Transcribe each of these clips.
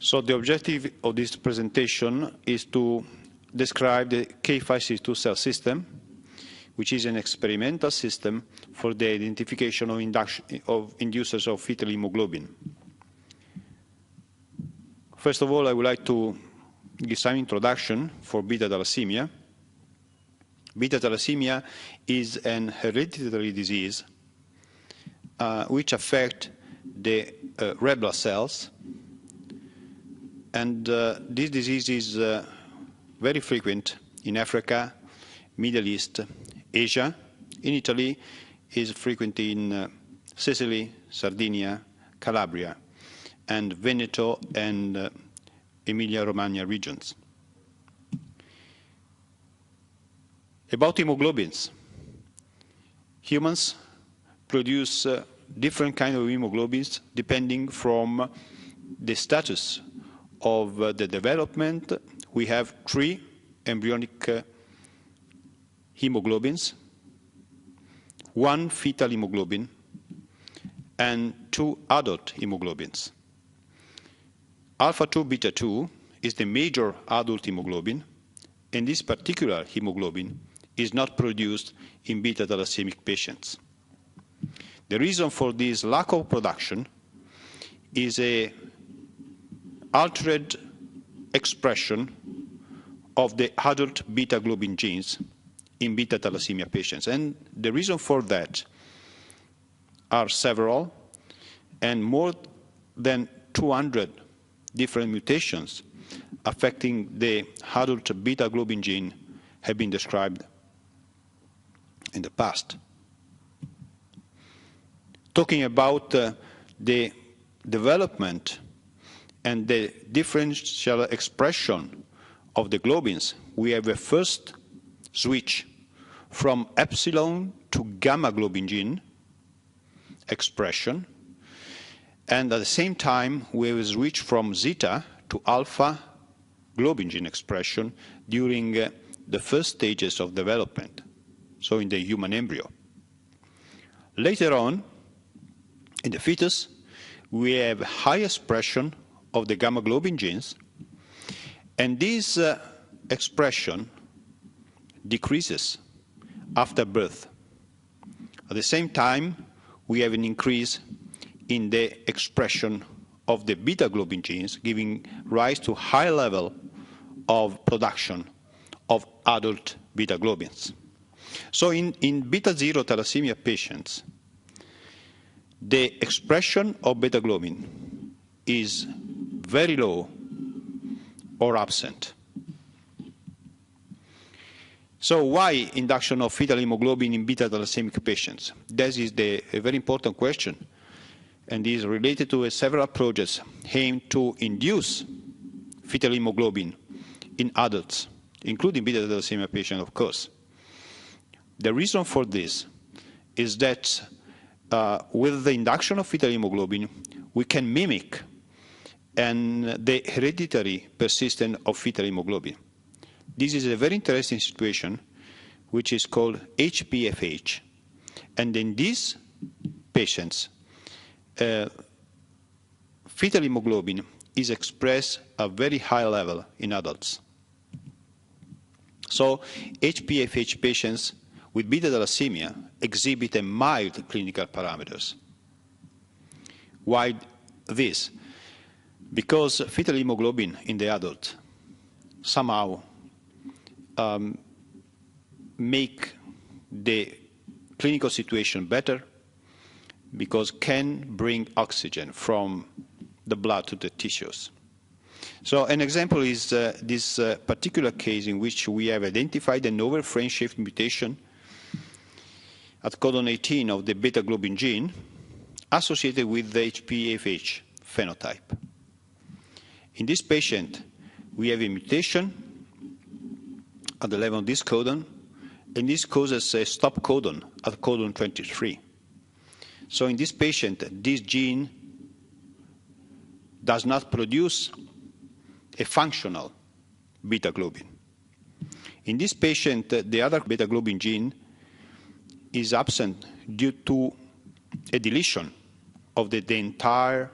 So the objective of this presentation is to describe the K562 cell system, which is an experimental system for the identification of inducers of fetal hemoglobin. First of all, I would like to give some introduction for beta thalassemia. Beta thalassemia is an hereditary disease which affects the red blood cells, and this disease is very frequent in Africa, Middle East, Asia. In Italy, is frequent in Sicily, Sardinia, Calabria, and Veneto and Emilia-Romagna regions. About hemoglobins. Humans produce different kinds of hemoglobins depending from the status of the development. We have 3 embryonic hemoglobins, 1 fetal hemoglobin, and 2 adult hemoglobins. Alpha-2 beta-2 is the major adult hemoglobin, and this particular hemoglobin is not produced in beta thalassemic patients. The reason for this lack of production is an altered expression of the adult beta globin genes in beta thalassemia patients. And the reason for that are several, and more than 200 different mutations affecting the adult beta globin gene have been described in the past. Talking about the development and the differential expression of the globins, we have a first switch from epsilon to gamma globin gene expression, and at the same time we have a switch from zeta to alpha globin gene expression during the first stages of development, so in the human embryo. Later on, in the fetus, we have high expression of the gamma globin genes, and this expression decreases after birth. At the same time, we have an increase in the expression of the beta globin genes, giving rise to high level of production of adult beta globins. So in beta zero thalassemia patients, the expression of beta globin is very low or absent. So why induction of fetal hemoglobin in beta thalassemic patients? This is a very important question, and is related to several projects aimed to induce fetal hemoglobin in adults, including beta thalassemia patients, of course. The reason for this is that with the induction of fetal hemoglobin, we can mimic the hereditary persistence of fetal hemoglobin. This is a very interesting situation, which is called HPFH. And in these patients, fetal hemoglobin is expressed at a very high level in adults. So HPFH patients with beta thalassemia exhibit a mild clinical parameters. Why this? Because fetal hemoglobin in the adult somehow make the clinical situation better, because can bring oxygen from the blood to the tissues. So an example is this particular case in which we have identified an overframe shift mutation at codon 18 of the beta globin gene associated with the HPFH phenotype. In this patient, we have a mutation at the level of this codon, and this causes a stop codon at codon 23. So in this patient, this gene does not produce a functional beta globin. In this patient, the other beta globin gene is absent due to a deletion of the entire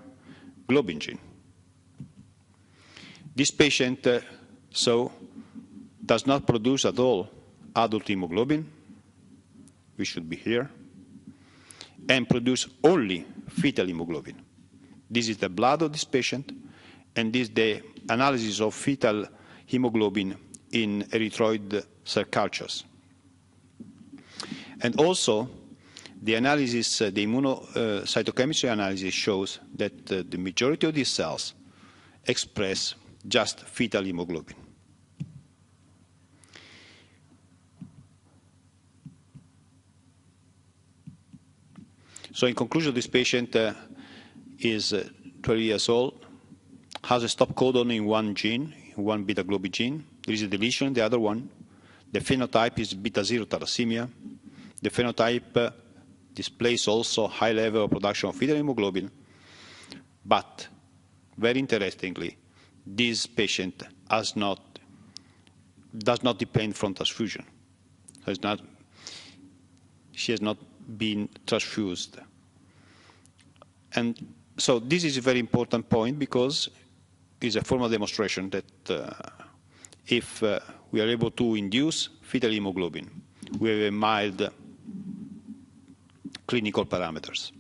globin gene. This patient does not produce at all adult hemoglobin, which should be here, and produce only fetal hemoglobin. This is the blood of this patient, and this is the analysis of fetal hemoglobin in erythroid cell cultures. And also, the analysis, the immunocytochemistry analysis shows that the majority of these cells express just fetal hemoglobin. So in conclusion, this patient is 12 years old, has a stop codon in one gene, one beta-globin gene. There is a deletion in the other one. The phenotype is beta-0 thalassemia. The phenotype displays also high level of production of fetal hemoglobin. But, very interestingly, this patient does not depend from transfusion. She has not been transfused. And so this is a very important point because it's a formal demonstration that if we are able to induce fetal hemoglobin, we have a mild clinical parameters.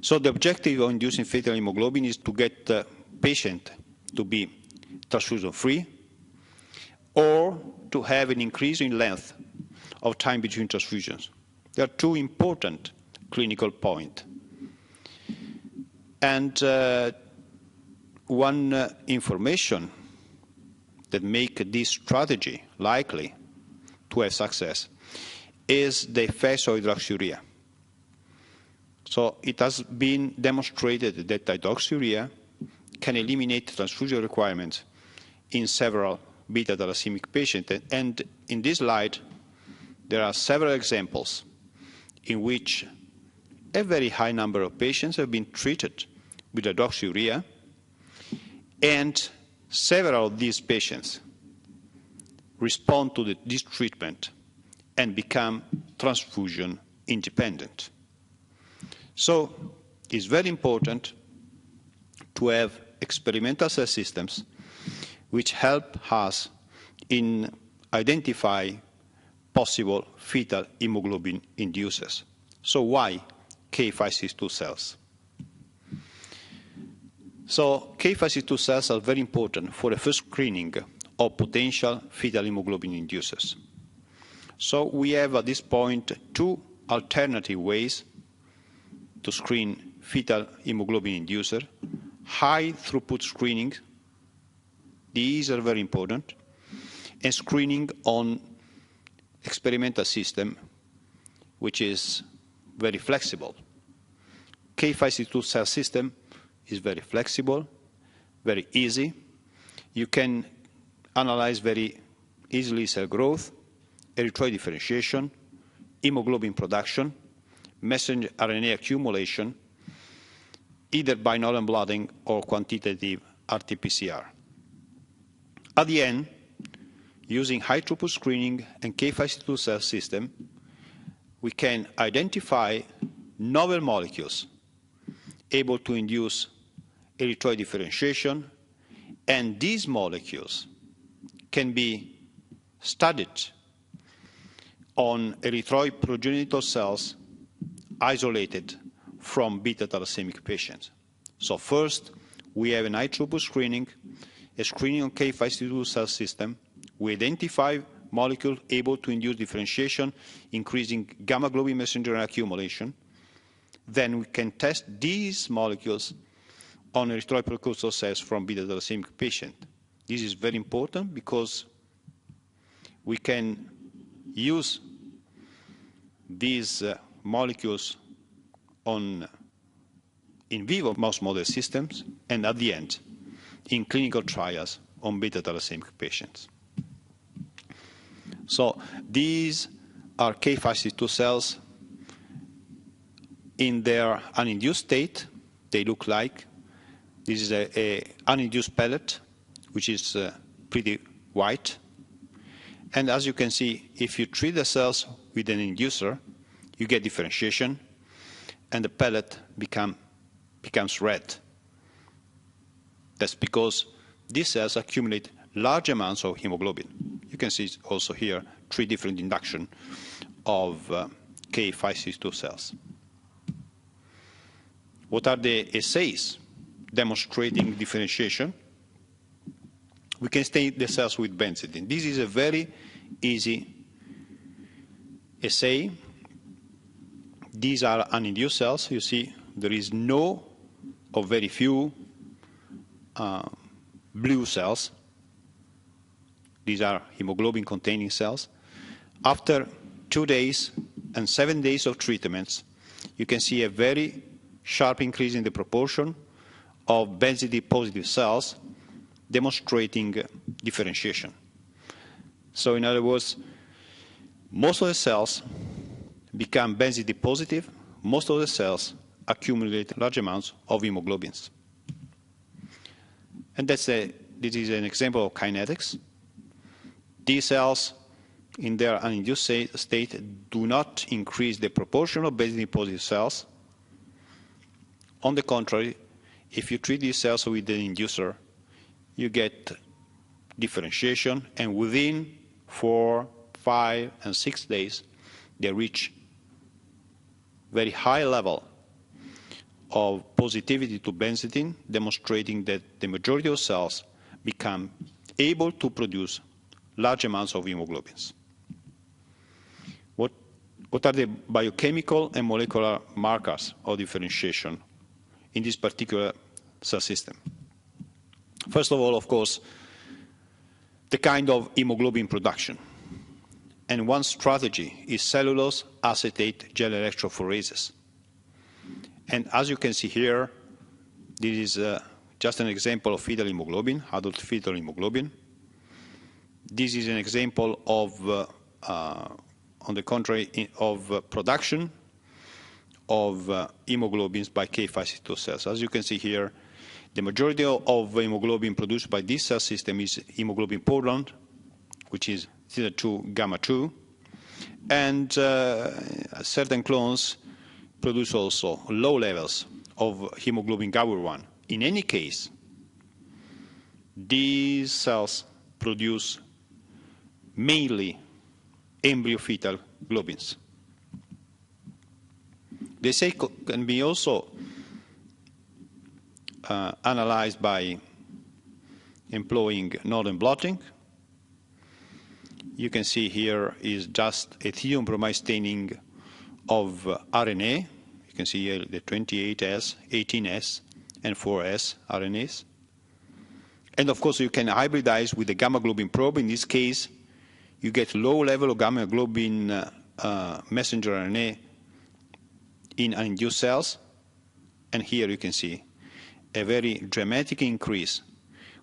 So the objective of inducing fetal hemoglobin is to get the patient to be transfusion-free or to have an increase in length of time between transfusions. There are two important clinical points. And one information that make this strategy likely to have success is the effects of hydroxyurea. So it has been demonstrated that hydroxyurea can eliminate transfusion requirements in several beta thalassemia patients. And in this slide, there are several examples in which a very high number of patients have been treated with hydroxyurea, and several of these patients respond to this treatment and become transfusion independent. So it's very important to have experimental cell systems which help us in identifying possible fetal hemoglobin inducers. So why K562 cells? So K562 cells are very important for the first screening of potential fetal hemoglobin inducers. So we have at this point two alternative ways to screen fetal hemoglobin inducer. High throughput screening, these are very important, and screening on experimental system, which is very flexible. K562 cell system is very flexible, very easy. You can analyze very easily cell growth, erythroid differentiation, hemoglobin production, messenger RNA accumulation, either by nodal blotting or quantitative RT-PCR. At the end, using high throughput screening and K562 cell system, we can identify novel molecules able to induce erythroid differentiation, and these molecules can be studied on erythroid progenitor cells isolated from beta thalassemia patients. So first, we have a high throughput screening, a screening on K562 cell system. We identify molecules able to induce differentiation, increasing gamma globin messenger RNA accumulation. Then we can test these molecules on erythroid precursor cells from beta thalassemia patient. This is very important because we can use these molecules on in vivo mouse model systems, and at the end, in clinical trials on beta thalassemia patients. So these are K562 cells in their uninduced state. They look like this is a uninduced pellet, which is pretty white. And as you can see, if you treat the cells with an inducer, you get differentiation, and the pellet becomes red. That's because these cells accumulate large amounts of hemoglobin. You can see also here 3 different induction of K562 cells. What are the assays demonstrating differentiation? We can stain the cells with benzidine. This is a very easy assay. These are uninduced cells. You see there is no or very few blue cells. These are hemoglobin-containing cells. After 2 days and 7 days of treatments, you can see a very sharp increase in the proportion of benzidine-positive cells, demonstrating differentiation. So in other words, most of the cells become benzidine-positive, most of the cells accumulate large amounts of hemoglobins. And this is an example of kinetics. These cells, in their uninduced state, do not increase the proportion of benzidine-positive cells. On the contrary, if you treat these cells with an inducer, you get differentiation, and within 4, 5, and 6 days, they reach very high level of positivity to benzidine, demonstrating that the majority of cells become able to produce large amounts of hemoglobins. What are the biochemical and molecular markers of differentiation in this particular cell system? First of all, of course, the kind of hemoglobin production. And one strategy is cellulose acetate gel electrophoresis. And as you can see here, this is just an example of fetal hemoglobin, adult fetal hemoglobin. This is an example of, on the contrary, of production of hemoglobins by K562 cells. As you can see here, the majority of hemoglobin produced by this cell system is hemoglobin Poland, which is theta 2 gamma 2, and certain clones produce also low levels of hemoglobin Gabor 1. In any case, these cells produce mainly embryo-fetal globins. The assay can be also analyzed by employing northern blotting. You can see here is just ethidium bromide staining of RNA. You can see here the 28S, 18S, and 4S RNAs. And of course, you can hybridize with the gamma globin probe. In this case, you get low level of gamma globin messenger RNA in uninduced cells. And here you can see a very dramatic increase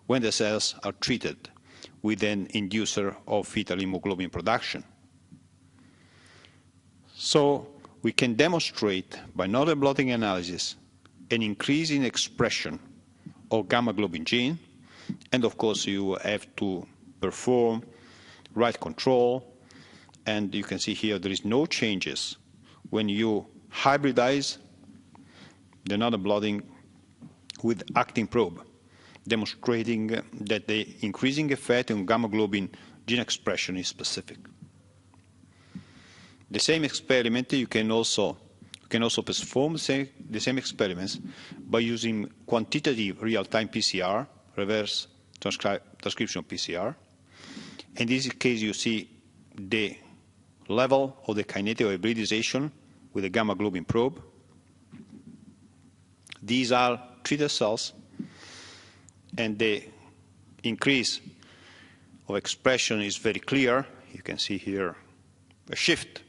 when the cells are treated with an inducer of fetal hemoglobin production. So we can demonstrate by northern blotting analysis an increase in expression of gamma globin gene, and of course you have to perform right control, and you can see here there is no changes when you hybridize the northern blotting with actin probe, demonstrating that the increasing effect on gamma globin gene expression is specific. The same experiment you can also perform the same experiments by using quantitative real-time PCR, reverse transcription PCR. In this case, you see the level of the kinetic hybridization with the gamma globin probe. These are treated cells, and the increase of expression is very clear. You can see here a shift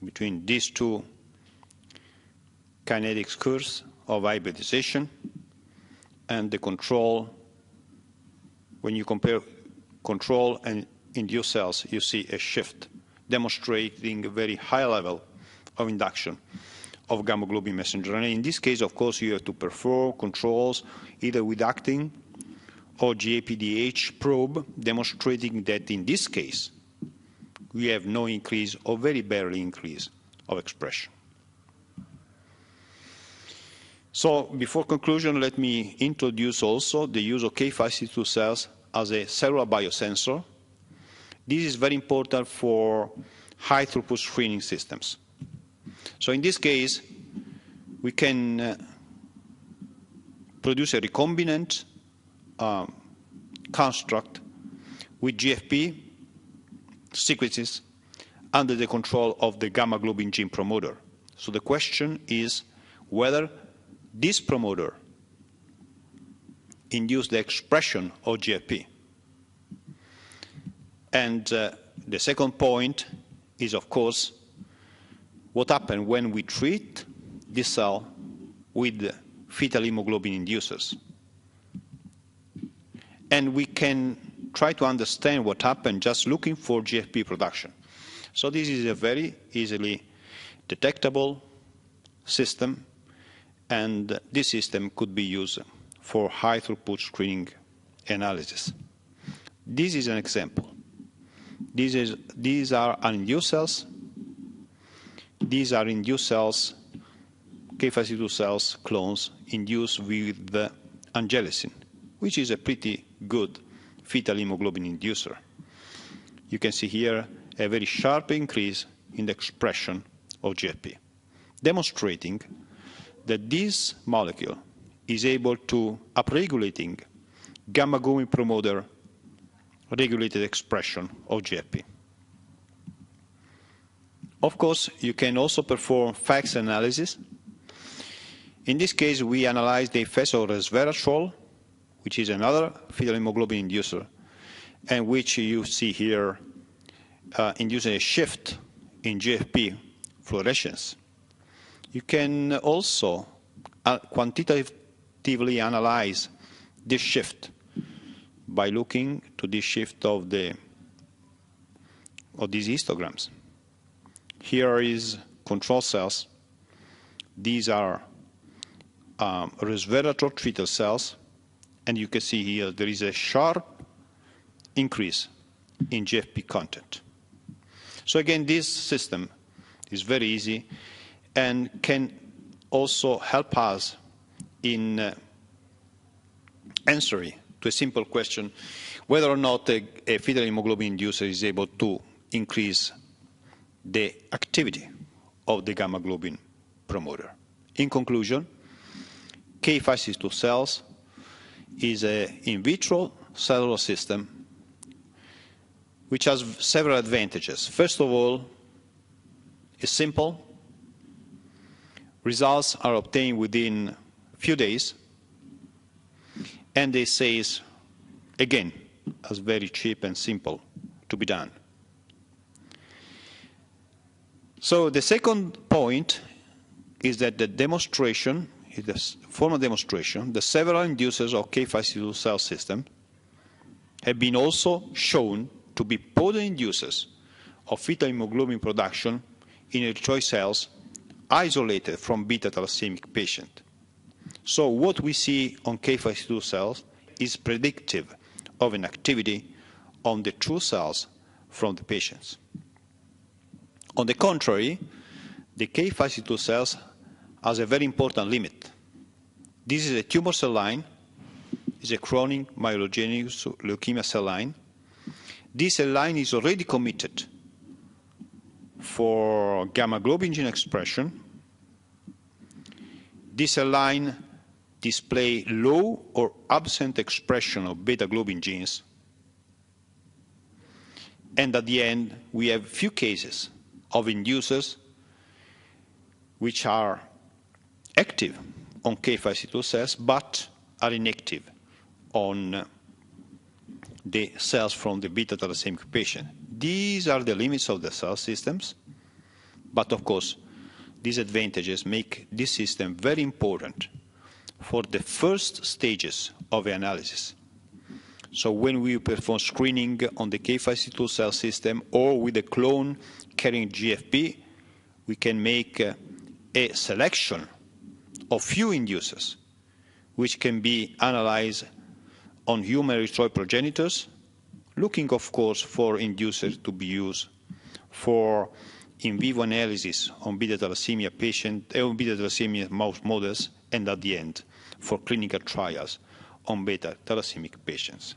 between these two kinetics curves of hybridization and the control. When you compare control and induced cells, you see a shift demonstrating a very high level of induction of gamma globin messenger RNA. In this case, of course, you have to perform controls either with actin or GAPDH probe, demonstrating that in this case, we have no increase or very barely increase of expression. So before conclusion, let me introduce also the use of K562 cells as a cellular biosensor. This is very important for high-throughput screening systems. So in this case, we can produce a recombinant construct with GFP sequences under the control of the gamma globin gene promoter. So the question is whether this promoter induces the expression of GFP. And the second point is, of course, what happens when we treat this cell with fetal hemoglobin inducers. And we can try to understand what happened just looking for GFP production. So this is a very easily detectable system, and this system could be used for high-throughput screening analysis. This is an example. These are uninduced cells. These are induced cells, K562 cells clones induced with the angelicin, which is a pretty good fetal hemoglobin inducer. You can see here a very sharp increase in the expression of GFP, demonstrating that this molecule is able to upregulating gamma globin promoter regulated expression of GFP. Of course, you can also perform FACS analysis. In this case, we analyze the effects of resveratrol, which is another fetal hemoglobin inducer, and which you see here inducing a shift in GFP fluorescence. You can also quantitatively analyze this shift by looking to this shift of these histograms. Here is control cells. These are resveratrol-treated cells, and you can see here there is a sharp increase in GFP content. So again, this system is very easy and can also help us in answering to a simple question whether or not a fetal hemoglobin inducer is able to increase the activity of the gamma globin promoter. In conclusion, K562 cells is an in vitro cellular system which has several advantages. First of all, it's simple. Results are obtained within a few days, and they say, again, as very cheap and simple to be done. So the second point is that the demonstration, the formal demonstration, the several inducers of K562 cell system have been also shown to be potent inducers of fetal hemoglobin production in erythroid cells isolated from beta thalassemia patient. So what we see on K562 cells is predictive of an activity on the true cells from the patients. On the contrary, the K562 cells has a very important limit. This is a tumor cell line, it's a chronic myelogenous leukemia cell line. This cell line is already committed for gamma globin gene expression. This cell line displays low or absent expression of beta globin genes. And at the end, we have few cases of inducers which are active on K562 cells but are inactive on the cells from the beta thalassemia patient. These are the limits of the cell systems, but of course, these advantages make this system very important for the first stages of the analysis. So when we perform screening on the K562 cell system or with a clone carrying GFP, we can make a selection of few inducers which can be analyzed on human erythroid progenitors, looking, of course, for inducers to be used for in vivo analysis on beta thalassemia patient, beta thalassemia mouse models, and at the end for clinical trials on beta thalassemia patients.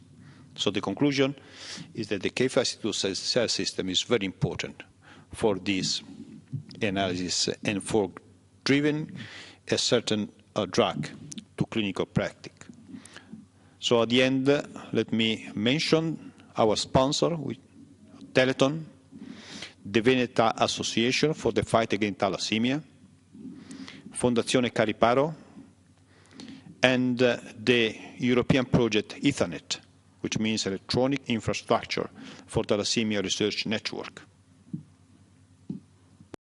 So the conclusion is that the K562 cell system is very important for this analysis and for driving a certain drug to clinical practice. So at the end, let me mention our sponsor, Teleton, the Veneta Association for the Fight Against Thalassemia, Fondazione Cariparo, and the European project Ethernet, which means Electronic Infrastructure for Thalassemia Research Network.